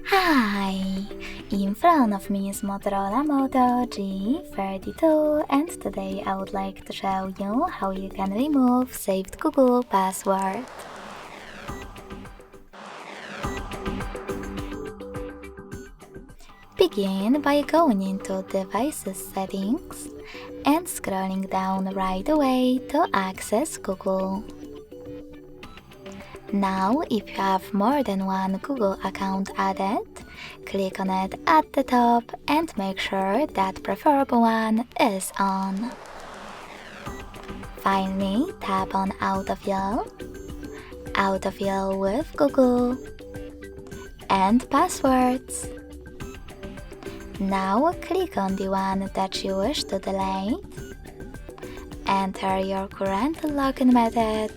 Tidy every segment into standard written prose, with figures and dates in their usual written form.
Hi! In front of me is Motorola Moto G32 and today I would like to show you how you can remove saved Google password. Begin by going into Devices Settings and scrolling down right away to access Google. Now, if you have more than one Google account added, click on it at the top and make sure that preferable one is on. Finally, tap on Autofill with Google, and Passwords. Now click on the one that you wish to delete, enter your current login method,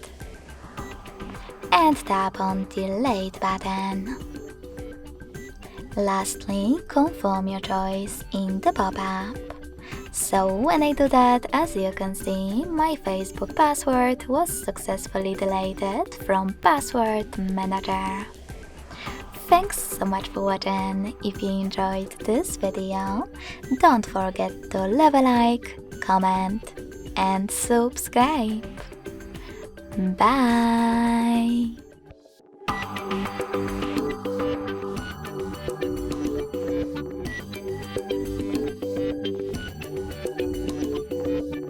and tap on Delete button. Lastly, confirm your choice in the pop-up. So when I do that, as you can see, my Facebook password was successfully deleted from Password Manager. Thanks so much for watching. If you enjoyed this video, don't forget to leave a like, comment, and subscribe. Bye!